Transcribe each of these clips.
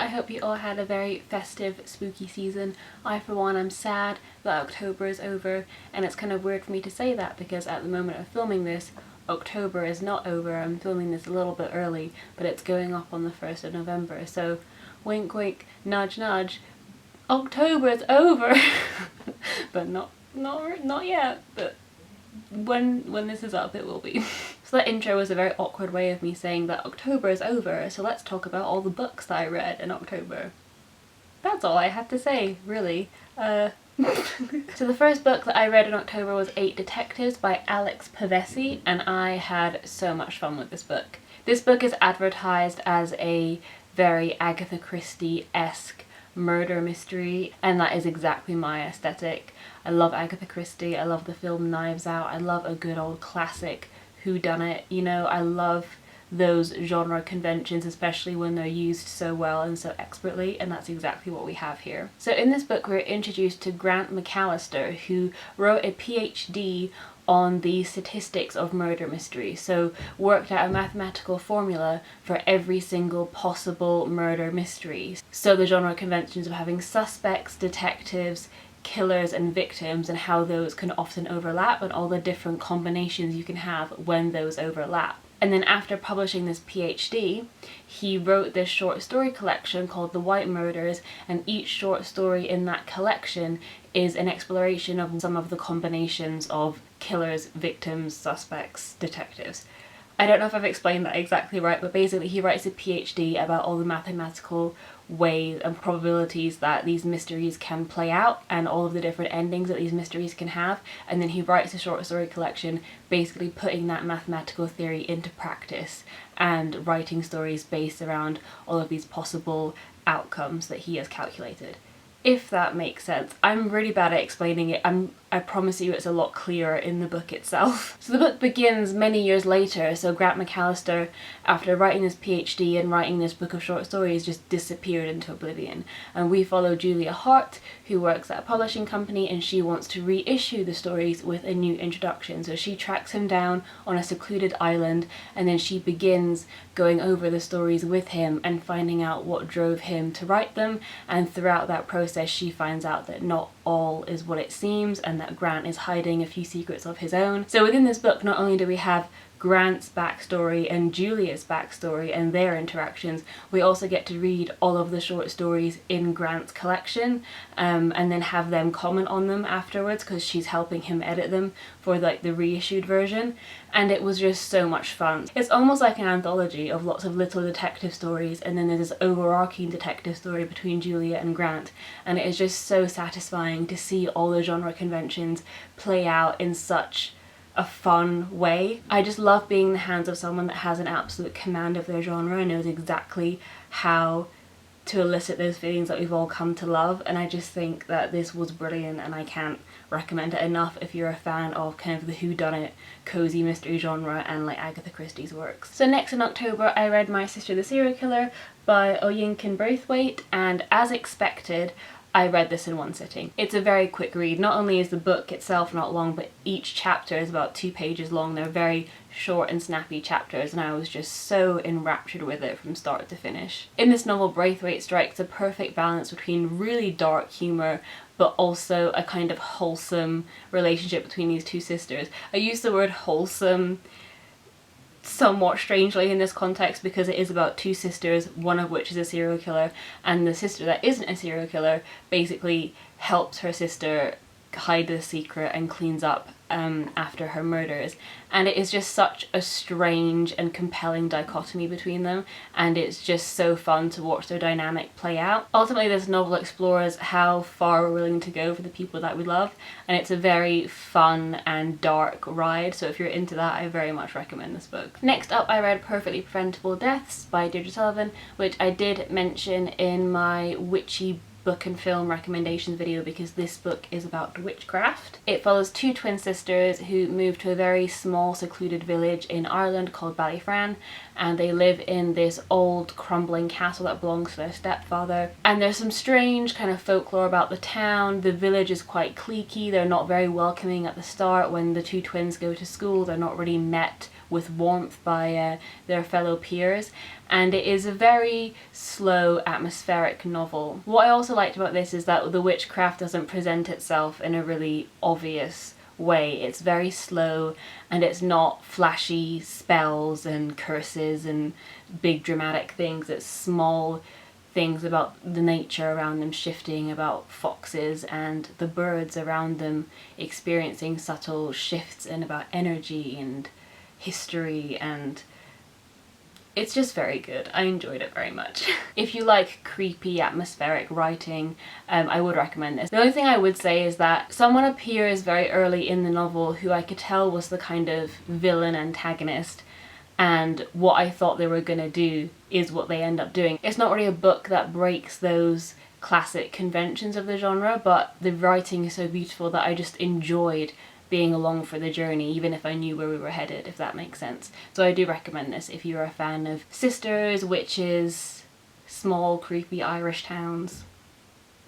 I hope you all had a very festive, spooky season. I for one am sad that October is over, and it's kind of weird for me to say that because at the moment of filming this, October is not over. I'm filming this a little bit early, but it's going up on the 1st of November, so wink wink, nudge nudge, October is over! But not yet, but when this is up it will be. So that intro was a very awkward way of me saying that October is over, so let's talk about all the books that I read in October. That's all I have to say, really. So the first book that I read in October was 8 Detectives by Alex Pavesi, and I had so much fun with this book. This book is advertised as a very Agatha Christie-esque murder mystery, and that is exactly my aesthetic. I love Agatha Christie, I love the film Knives Out, I love a good old classic whodunit, you know, I love those genre conventions, especially when they're used so well and so expertly, and that's exactly what we have here. So in this book we're introduced to Grant McAllister, who wrote a PhD on the statistics of murder mysteries, so worked out a mathematical formula for every single possible murder mystery. So the genre conventions of having suspects, detectives, killers and victims, and how those can often overlap, and all the different combinations you can have when those overlap. And then after publishing this PhD, he wrote this short story collection called The White Murders, and each short story in that collection is an exploration of some of the combinations of killers, victims, suspects, detectives. I don't know if I've explained that exactly right, but basically he writes a PhD about all the mathematical ways and probabilities that these mysteries can play out and all of the different endings that these mysteries can have, and then he writes a short story collection basically putting that mathematical theory into practice and writing stories based around all of these possible outcomes that he has calculated. If that makes sense. I'm really bad at explaining it. I promise you it's a lot clearer in the book itself. So the book begins many years later, so Grant McAllister, after writing this PhD and writing this book of short stories, just disappeared into oblivion. And we follow Julia Hart, who works at a publishing company, and she wants to reissue the stories with a new introduction. So she tracks him down on a secluded island, and then she begins going over the stories with him and finding out what drove him to write them, and throughout that process she finds out that not all is what it seems, and that Grant is hiding a few secrets of his own. So within this book, not only do we have Grant's backstory and Julia's backstory and their interactions, we also get to read all of the short stories in Grant's collection, and then have them comment on them afterwards because she's helping him edit them for like the reissued version, and it was just so much fun. It's almost like an anthology of lots of little detective stories, and then there's this overarching detective story between Julia and Grant, and it is just so satisfying to see all the genre conventions play out in such a fun way. I just love being in the hands of someone that has an absolute command of their genre and knows exactly how to elicit those feelings that we've all come to love, and I just think that this was brilliant, and I can't recommend it enough if you're a fan of kind of the whodunit, cozy mystery genre and like Agatha Christie's works. So next in October I read My Sister the Serial Killer by Oyinkan Braithwaite, and as expected I read this in one sitting. It's a very quick read. Not only is the book itself not long, but each chapter is about 2 pages long. They're very short and snappy chapters, and I was just so enraptured with it from start to finish. In this novel, Braithwaite strikes a perfect balance between really dark humour but also a kind of wholesome relationship between these two sisters. I use the word wholesome somewhat strangely in this context because it is about 2 sisters, one of which is a serial killer, and the sister that isn't a serial killer basically helps her sister hide the secret and cleans up after her murders, and it is just such a strange and compelling dichotomy between them, and it's just so fun to watch their dynamic play out. Ultimately this novel explores how far we're willing to go for the people that we love, and it's a very fun and dark ride, so if you're into that I very much recommend this book. Next up I read Perfectly Preventable Deaths by Deirdre Sullivan, which I did mention in my witchy book and film recommendations video because this book is about witchcraft. It follows 2 twin sisters who move to a very small secluded village in Ireland called Ballyfran, and they live in this old crumbling castle that belongs to their stepfather. And there's some strange kind of folklore about the town. The village is quite cliquey, they're not very welcoming at the start. When the two twins go to school, they're not really met with warmth by their fellow peers, and it is a very slow, atmospheric novel. What I also liked about this is that the witchcraft doesn't present itself in a really obvious way. It's very slow, and it's not flashy spells and curses and big dramatic things. It's small things about the nature around them shifting, about foxes and the birds around them experiencing subtle shifts, and about energy and history, and it's just very good. I enjoyed it very much. If you like creepy, atmospheric writing, I would recommend this. The only thing I would say is that someone appears very early in the novel who I could tell was the kind of villain antagonist, and what I thought they were gonna do is what they end up doing. It's not really a book that breaks those classic conventions of the genre, but the writing is so beautiful that I just enjoyed being along for the journey, even if I knew where we were headed, if that makes sense. So I do recommend this if you're a fan of sisters, witches, small creepy Irish towns.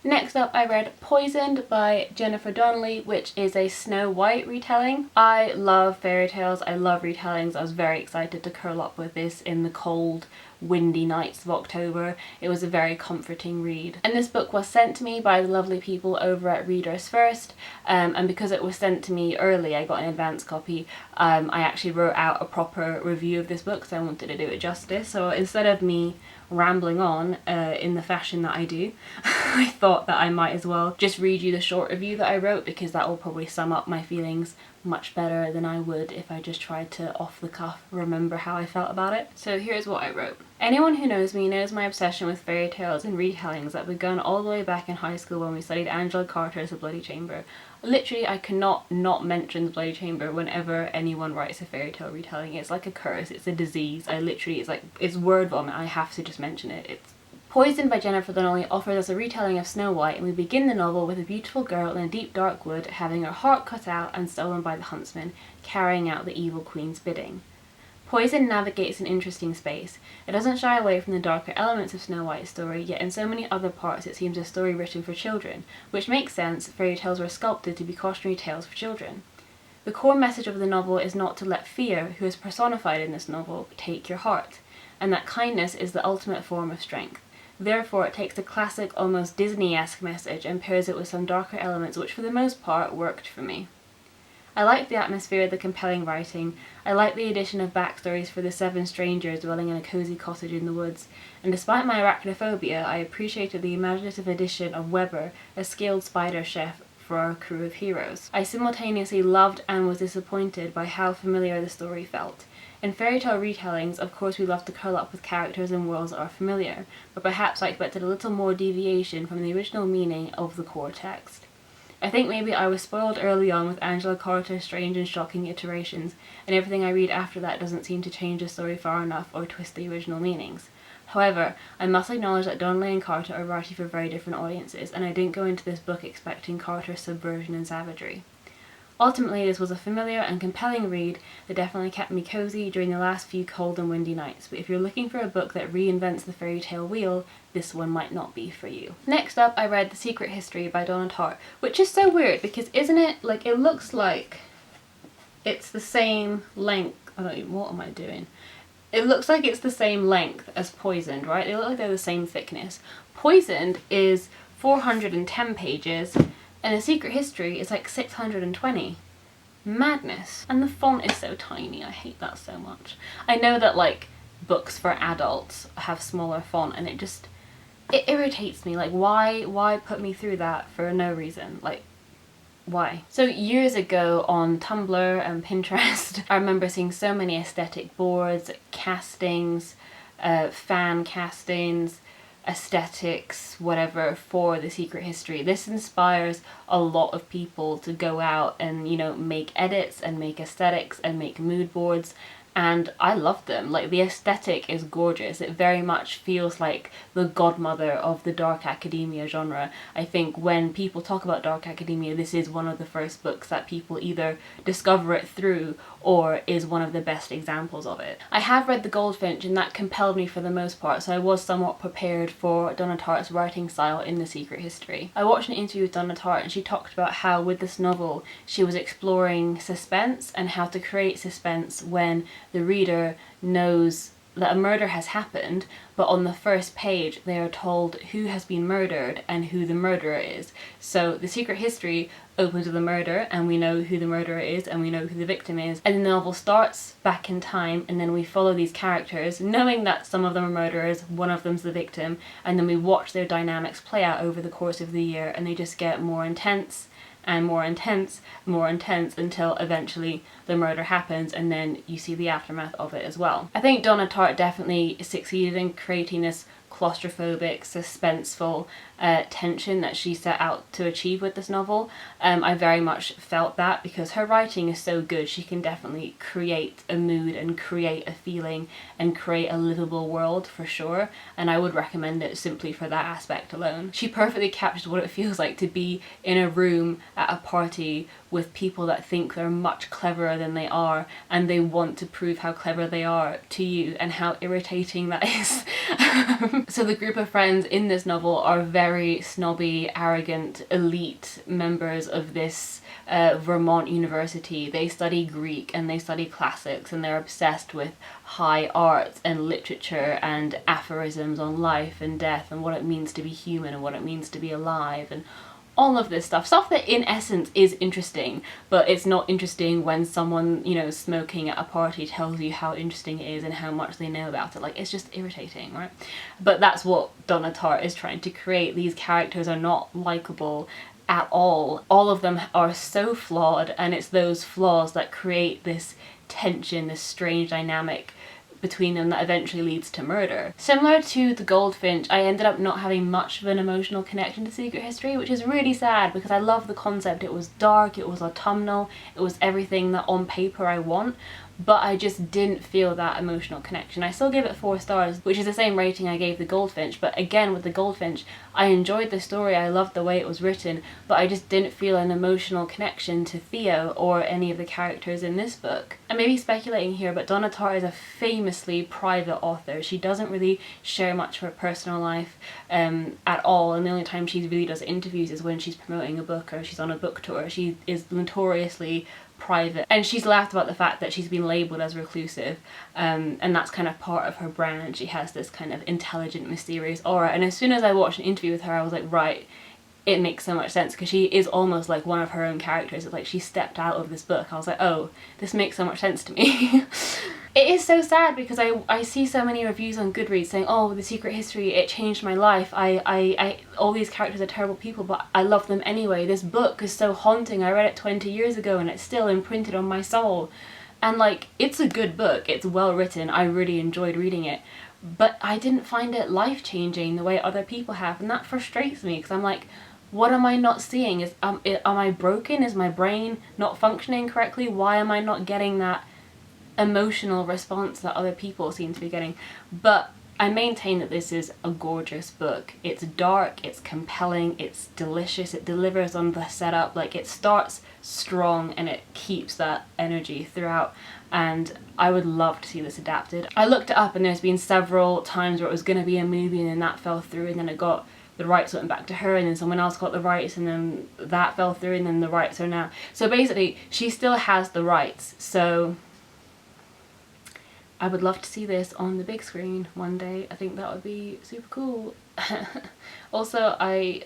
Next up, I read Poisoned by Jennifer Donnelly, which is a Snow White retelling. I love fairy tales, I love retellings. I was very excited to curl up with this in the cold, windy nights of October. It was a very comforting read. And this book was sent to me by the lovely people over at Readers First, and because it was sent to me early, I got an advance copy. I actually wrote out a proper review of this book because I wanted to do it justice. So instead of me rambling on in the fashion that I do, I thought that I might as well just read you the short review that I wrote, because that will probably sum up my feelings much better than I would if I just tried to off the cuff remember how I felt about it. So here's what I wrote. Anyone who knows me knows my obsession with fairy tales and retellings that began all the way back in high school when we studied Angela Carter's The Bloody Chamber. Literally, I cannot not mention The Bloody Chamber whenever anyone writes a fairy tale retelling. It's like a curse, it's a disease. It's word vomit. I have to just mention it. It's Poisoned by Jennifer Donnelly offers us a retelling of Snow White, and we begin the novel with a beautiful girl in a deep dark wood having her heart cut out and stolen by the huntsman, carrying out the evil queen's bidding. Poison navigates an interesting space. It doesn't shy away from the darker elements of Snow White's story, yet in so many other parts it seems a story written for children, which makes sense. Fairy tales were sculpted to be cautionary tales for children. The core message of the novel is not to let fear, who is personified in this novel, take your heart, and that kindness is the ultimate form of strength. Therefore, it takes the classic, almost Disney-esque message and pairs it with some darker elements which for the most part worked for me. I liked the atmosphere, the compelling writing. I liked the addition of backstories for the 7 strangers dwelling in a cozy cottage in the woods, and despite my arachnophobia, I appreciated the imaginative addition of Weber, a skilled spider chef, for our crew of heroes. I simultaneously loved and was disappointed by how familiar the story felt. In fairy tale retellings, of course we love to curl up with characters and worlds that are familiar, but perhaps I expected a little more deviation from the original meaning of the core text. I think maybe I was spoiled early on with Angela Carter's strange and shocking iterations, and everything I read after that doesn't seem to change the story far enough or twist the original meanings. However, I must acknowledge that Donnelly and Carter are writing for very different audiences, and I didn't go into this book expecting Carter's subversion and savagery. Ultimately, this was a familiar and compelling read that definitely kept me cozy during the last few cold and windy nights, but if you're looking for a book that reinvents the fairy tale wheel, this one might not be for you. Next up, I read The Secret History by Donna Tartt, which is so weird because isn't it, like, it looks like it's the same length, what am I doing? It looks like it's the same length as Poisoned, right? They look like they're the same thickness. Poisoned is 410 pages, and The Secret History is like 620. Madness. And the font is so tiny, I hate that so much. I know that like books for adults have smaller font and it irritates me. Like why put me through that for no reason? Like why? So years ago on Tumblr and Pinterest, I remember seeing so many aesthetic boards, castings, fan castings, aesthetics, whatever, for The Secret History. This inspires a lot of people to go out and, you know, make edits and make aesthetics and make mood boards, and I love them. Like, the aesthetic is gorgeous. It very much feels like the godmother of the dark academia genre. I think when people talk about dark academia, this is one of the first books that people either discover it through or is one of the best examples of it. I have read The Goldfinch and that compelled me for the most part, so I was somewhat prepared for Donna Tartt's writing style in The Secret History. I watched an interview with Donna Tartt and she talked about how with this novel she was exploring suspense and how to create suspense when the reader knows that a murder has happened, but on the first page they are told who has been murdered and who the murderer is. So The Secret History opens with a murder and we know who the murderer is and we know who the victim is, and the novel starts back in time and then we follow these characters knowing that some of them are murderers, one of them's the victim, and then we watch their dynamics play out over the course of the year and they just get more intense and more intense, more intense, until eventually the murder happens and then you see the aftermath of it as well. I think Donna Tartt definitely succeeded in creating this claustrophobic, suspenseful tension that she set out to achieve with this novel. I very much felt that because her writing is so good. She can definitely create a mood and create a feeling and create a livable world for sure, and I would recommend it simply for that aspect alone. She perfectly captures what it feels like to be in a room at a party with people that think they're much cleverer than they are and they want to prove how clever they are to you and how irritating that is. So the group of friends in this novel are very snobby, arrogant, elite members of this Vermont university. They study Greek and they study classics and they're obsessed with high art and literature and aphorisms on life and death and what it means to be human and what it means to be alive and all of this stuff that in essence is interesting, but it's not interesting when someone, you know, smoking at a party tells you how interesting it is and how much they know about it. Like, it's just irritating, right? But that's what Donna Tartt is trying to create. These characters are not likable at all. All of them are so flawed, and it's those flaws that create this tension, this strange dynamic between them that eventually leads to murder. Similar to The Goldfinch, I ended up not having much of an emotional connection to Secret History, which is really sad because I love the concept. It was dark, it was autumnal, it was everything that on paper I want, but I just didn't feel that emotional connection. I still give it 4 stars, which is the same rating I gave The Goldfinch, but again with The Goldfinch, I enjoyed the story, I loved the way it was written, but I just didn't feel an emotional connection to Theo or any of the characters in this book. I may be speculating here, but Donna Tartt is a famously private author. She doesn't really share much of her personal life at all, and the only time she really does interviews is when she's promoting a book or she's on a book tour. She is notoriously private, and she's laughed about the fact that she's been labelled as reclusive, and that's kind of part of her brand. She has this kind of intelligent, mysterious aura, and as soon as I watched an interview with her I was like, right, it makes so much sense because she is almost like one of her own characters. It's like she stepped out of this book. I was like, oh, this makes so much sense to me. It is so sad because I see so many reviews on Goodreads saying, oh, The Secret History, it changed my life. All these characters are terrible people, but I love them anyway. This book is so haunting. I read it 20 years ago and it's still imprinted on my soul. And like, it's a good book. It's well written. I really enjoyed reading it. But I didn't find it life-changing the way other people have. And that frustrates me because I'm like, what am I not seeing? Am I broken? Is my brain not functioning correctly? Why am I not getting that emotional response that other people seem to be getting? But I maintain that this is a gorgeous book. It's dark, it's compelling, it's delicious, it delivers on the setup. Like, it starts strong and it keeps that energy throughout, and I would love to see this adapted. I looked it up and there's been several times where it was going to be a movie and then that fell through, and then it got the rights went back to her, and then someone else got the rights, and then that fell through, and then the rights are now. So basically she still has the rights, so I would love to see this on the big screen one day. I think that would be super cool. Also, I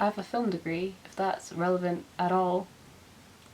have a film degree, if that's relevant at all.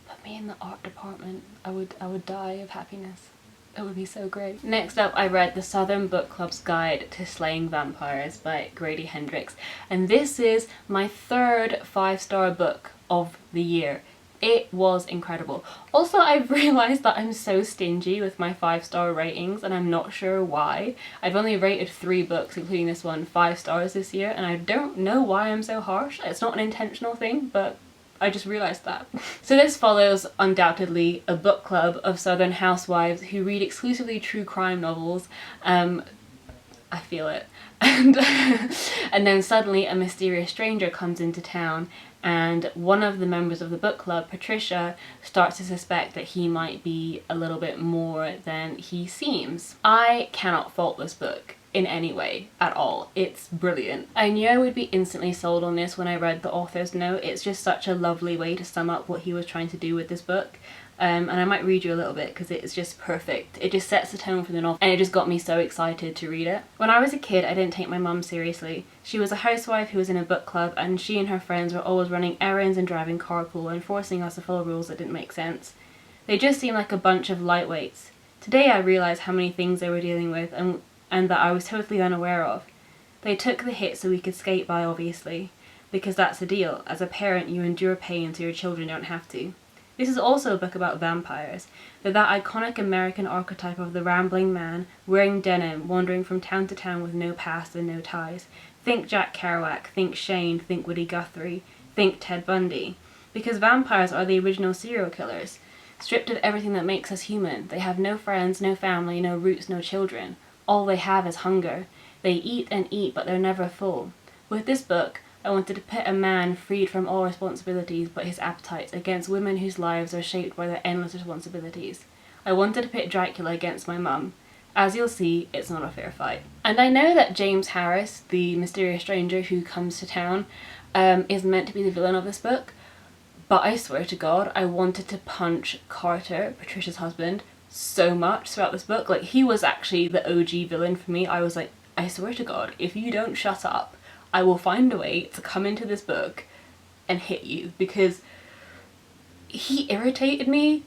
Put me in the art department. I would die of happiness. It would be so great. Next up, I read The Southern Book Club's Guide to Slaying Vampires by Grady Hendrix, and this is my 3rd 5-star book of the year. It was incredible. Also, I've realised that I'm so stingy with my 5-star ratings, and I'm not sure why. I've only rated 3 books, including this one, 5 stars this year, and I don't know why I'm so harsh. It's not an intentional thing, but I just realised that. So this follows, undoubtedly, a book club of Southern housewives who read exclusively true crime novels. I feel it. And then suddenly a mysterious stranger comes into town and one of the members of the book club, Patricia, starts to suspect that he might be a little bit more than he seems. I cannot fault this book in any way at all. It's brilliant. I knew I would be instantly sold on this when I read the author's note. It's just such a lovely way to sum up what he was trying to do with this book. And I might read you a little bit because it is just perfect. It just sets the tone for the novel, and it just got me so excited to read it. When I was a kid, I didn't take my mum seriously. She was a housewife who was in a book club, and she and her friends were always running errands and driving carpool and forcing us to follow rules that didn't make sense. They just seemed like a bunch of lightweights. Today I realise how many things they were dealing with and that I was totally unaware of. They took the hit so we could skate by, obviously, because that's the deal. As a parent, you endure pain so your children don't have to. This is also a book about vampires. They're that iconic American archetype of the rambling man, wearing denim, wandering from town to town with no past and no ties. Think Jack Kerouac, think Shane, think Woody Guthrie, think Ted Bundy. Because vampires are the original serial killers. Stripped of everything that makes us human, they have no friends, no family, no roots, no children. All they have is hunger. They eat and eat, but they're never full. With this book, I wanted to pit a man freed from all responsibilities but his appetites against women whose lives are shaped by their endless responsibilities. I wanted to pit Dracula against my mum. As you'll see, it's not a fair fight. And I know that James Harris, the mysterious stranger who comes to town, is meant to be the villain of this book, but I swear to God, I wanted to punch Carter, Patricia's husband, so much throughout this book. Like, he was actually the OG villain for me. I was like, I swear to God, if you don't shut up, I will find a way to come into this book and hit you, because he irritated me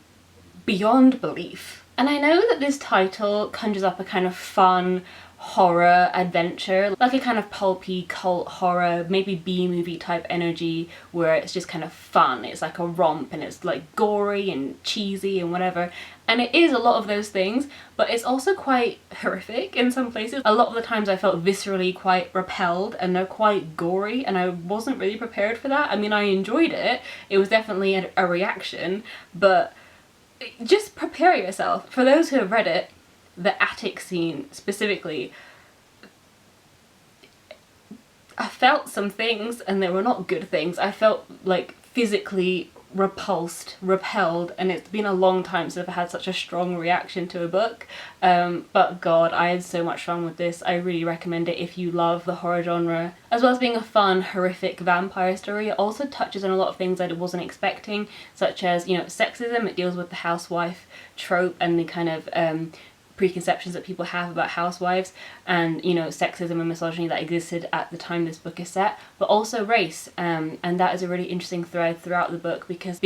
beyond belief. And I know that this title conjures up a kind of fun horror adventure, like a kind of pulpy cult horror, maybe B-movie type energy where it's just kind of fun. It's like a romp and it's like gory and cheesy and whatever. And it is a lot of those things, but it's also quite horrific in some places. A lot of the times I felt viscerally quite repelled, and they're quite gory, and I wasn't really prepared for that. I mean, I enjoyed it. It was definitely a reaction, but just prepare yourself. For those who have read it, the attic scene specifically, I felt some things, and they were not good things. I felt like physically repelled, and it's been a long time since I've had such a strong reaction to a book. But God, I had so much fun with this. I really recommend it if you love the horror genre. As well as being a fun, horrific vampire story, it also touches on a lot of things I wasn't expecting, such as, you know, sexism. It deals with the housewife trope and the kind of preconceptions that people have about housewives, and, you know, sexism and misogyny that existed at the time this book is set, but also race, and that is a really interesting thread throughout the book, because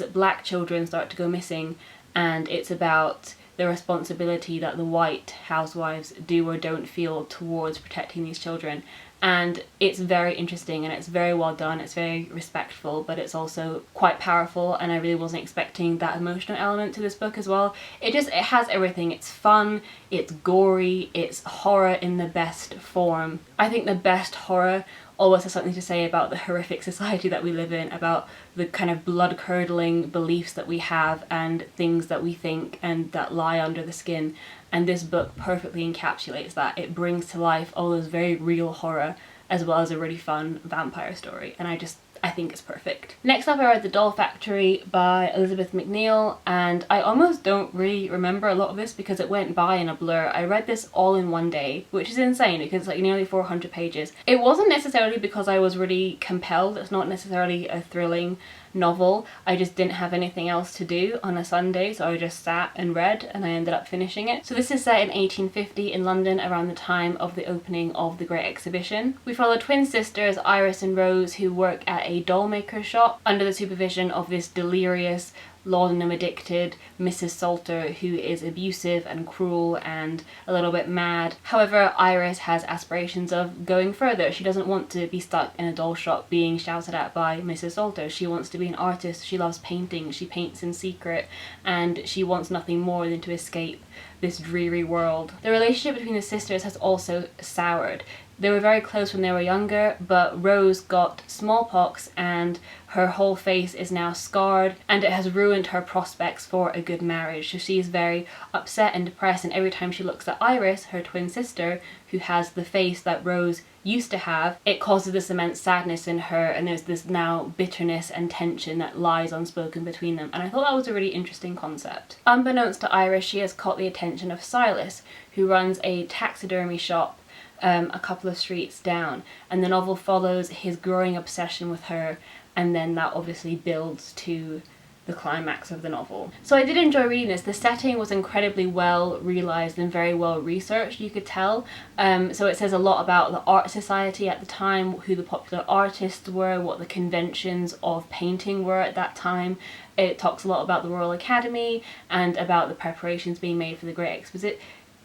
black children start to go missing, and it's about the responsibility that the white housewives do or don't feel towards protecting these children. And it's very interesting, and it's very well done. It's very respectful, but it's also quite powerful, and I really wasn't expecting that emotional element to this book as well. It has everything. It's fun, it's gory, it's horror in the best form. I think the best horror always has something to say about the horrific society that we live in, about the kind of blood-curdling beliefs that we have and things that we think and that lie under the skin. And this book perfectly encapsulates that. It brings to life all those very real horror as well as a really fun vampire story, and I think it's perfect. Next up, I read The Doll Factory by Elizabeth McNeil, and I almost don't really remember a lot of this because it went by in a blur. I read this all in one day, which is insane because it's like nearly 400 pages. It wasn't necessarily because I was really compelled. It's not necessarily a thrilling novel. I just didn't have anything else to do on a Sunday, so I just sat and read, and I ended up finishing it. So this is set in 1850 in London, around the time of the opening of the Great Exhibition. We follow twin sisters Iris and Rose, who work at a doll maker shop under the supervision of this delirious, laudanum addicted Mrs. Salter, who is abusive and cruel and a little bit mad. However, Iris has aspirations of going further. She doesn't want to be stuck in a doll shop being shouted at by Mrs. Salter. She wants to be an artist. She loves painting. She paints in secret, and she wants nothing more than to escape this dreary world. The relationship between the sisters has also soured. They were very close when they were younger, but Rose got smallpox and her whole face is now scarred, and it has ruined her prospects for a good marriage. So she is very upset and depressed, and every time she looks at Iris, her twin sister, who has the face that Rose used to have, it causes this immense sadness in her, and there's this now bitterness and tension that lies unspoken between them. And I thought that was a really interesting concept. Unbeknownst to Iris, she has caught the attention of Silas, who runs a taxidermy shop a couple of streets down, and the novel follows his growing obsession with her, and then that obviously builds to the climax of the novel. So I did enjoy reading this. The setting was incredibly well realised and very well researched, you could tell. So it says a lot about the art society at the time, who the popular artists were, what the conventions of painting were at that time. It talks a lot about the Royal Academy and about the preparations being made for the Great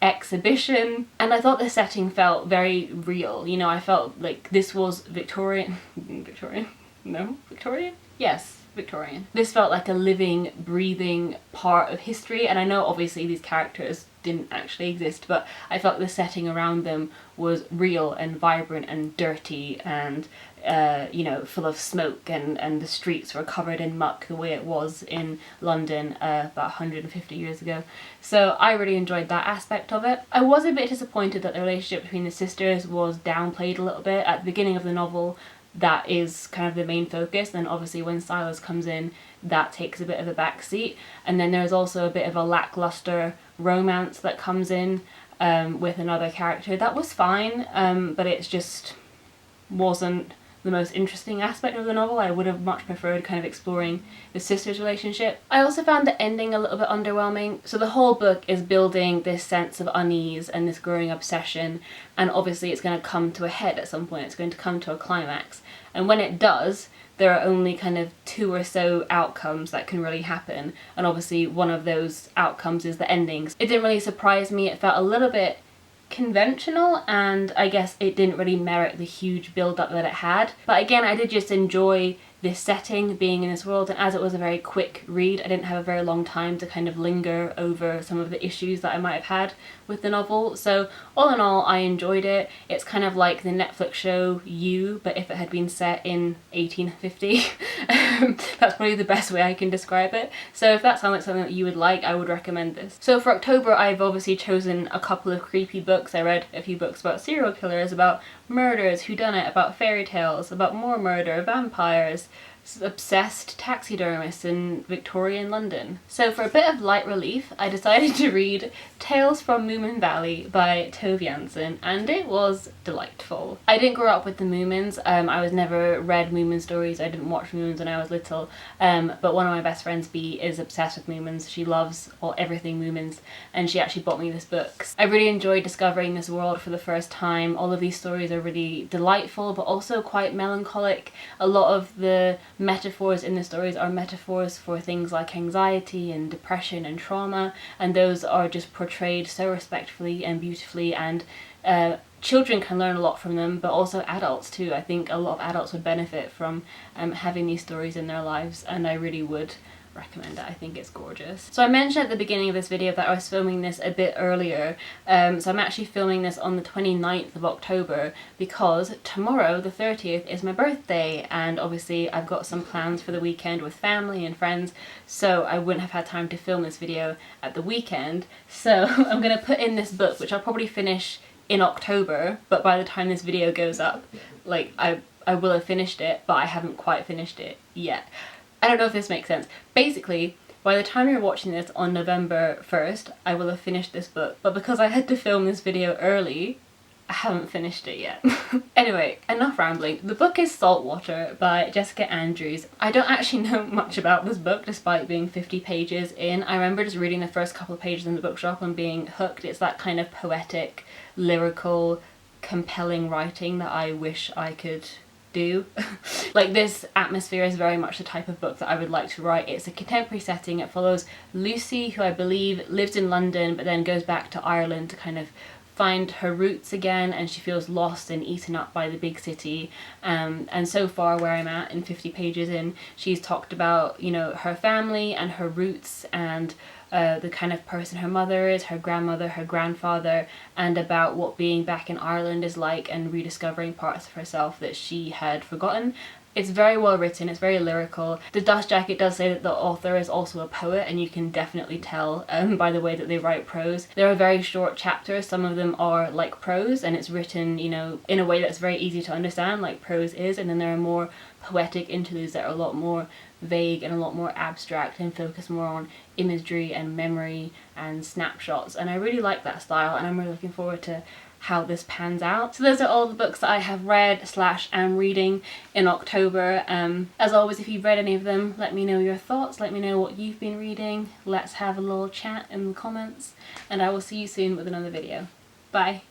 Exhibition, and I thought the setting felt very real. You know, I felt like this was Victorian. Yes, Victorian. This felt like a living, breathing part of history, and I know obviously these characters didn't actually exist, but I felt the setting around them was real and vibrant and dirty and you know, full of smoke, and the streets were covered in muck the way it was in London about 150 years ago. So I really enjoyed that aspect of it. I was a bit disappointed that the relationship between the sisters was downplayed a little bit. At the beginning of the novel, that is kind of the main focus, and obviously when Silas comes in, that takes a bit of a backseat. And then there's also a bit of a lackluster romance that comes in with another character. That was fine, but it just wasn't the most interesting aspect of the novel. I would have much preferred kind of exploring the sisters' relationship. I also found the ending a little bit underwhelming. So the whole book is building this sense of unease and this growing obsession, and obviously it's going to come to a head at some point. It's going to come to a climax, and when it does, there are only kind of 2 or so outcomes that can really happen, and obviously one of those outcomes is the endings. It didn't really surprise me. It felt a little bit conventional, and I guess it didn't really merit the huge build-up that it had. But again, I did just enjoy this setting, being in this world, and as it was a very quick read, I didn't have a very long time to kind of linger over some of the issues that I might have had with the novel. So all in all, I enjoyed it. It's kind of like the Netflix show You, but if it had been set in 1850. That's probably the best way I can describe it. So if that sounds like something that you would like, I would recommend this. So for October, I've obviously chosen a couple of creepy books. I read a few books about serial killers, about murders, whodunit, about fairy tales, about more murder, vampires, obsessed taxidermists in Victorian London. So for a bit of light relief, I decided to read Tales from Moomin Valley by Tove Jansson, and it was delightful. I didn't grow up with the Moomins. I was never read Moomin stories. I didn't watch Moomins when I was little, but one of my best friends, Bea, is obsessed with Moomins. She loves everything Moomins, and she actually bought me this book. I really enjoyed discovering this world for the first time. All of these stories are really delightful, but also quite melancholic. A lot of the metaphors in the stories are metaphors for things like anxiety and depression and trauma, and those are just portrayed so respectfully and beautifully, and children can learn a lot from them, but also adults too. I think a lot of adults would benefit from having these stories in their lives, and I really would recommend it. I think it's gorgeous. So I mentioned at the beginning of this video that I was filming this a bit earlier, so I'm actually filming this on the 29th of October because tomorrow, the 30th, is my birthday, and obviously I've got some plans for the weekend with family and friends, so I wouldn't have had time to film this video at the weekend. So I'm gonna put in this book, which I'll probably finish in October, but by the time this video goes up, like I will have finished it, but I haven't quite finished it yet. I don't know if this makes sense. Basically, by the time you're watching this on November 1st, I will have finished this book, but because I had to film this video early, I haven't finished it yet. Anyway, enough rambling. The book is Saltwater by Jessica Andrews. I don't actually know much about this book despite being 50 pages in. I remember just reading the first couple of pages in the bookshop and being hooked. It's that kind of poetic, lyrical, compelling writing that I wish I could do. Like, this atmosphere is very much the type of book that I would like to write. It's a contemporary setting. It follows Lucy, who I believe lives in London but then goes back to Ireland to kind of find her roots again, and she feels lost and eaten up by the big city, and so far where I'm at in 50 pages in, she's talked about, you know, her family and her roots and the kind of person her mother is, her grandmother, her grandfather, and about what being back in Ireland is like and rediscovering parts of herself that she had forgotten. It's very well written, it's very lyrical. The dust jacket does say that the author is also a poet, and you can definitely tell by the way that they write prose. There are very short chapters, some of them are like prose, and it's written, you know, in a way that's very easy to understand, like prose is, and then there are more poetic interludes that are a lot more vague and a lot more abstract and focus more on imagery and memory and snapshots, and I really like that style, and I'm really looking forward to how this pans out. So those are all the books that I have read / am reading in October. As always, if you've read any of them, let me know your thoughts, let me know what you've been reading, let's have a little chat in the comments, and I will see you soon with another video. Bye!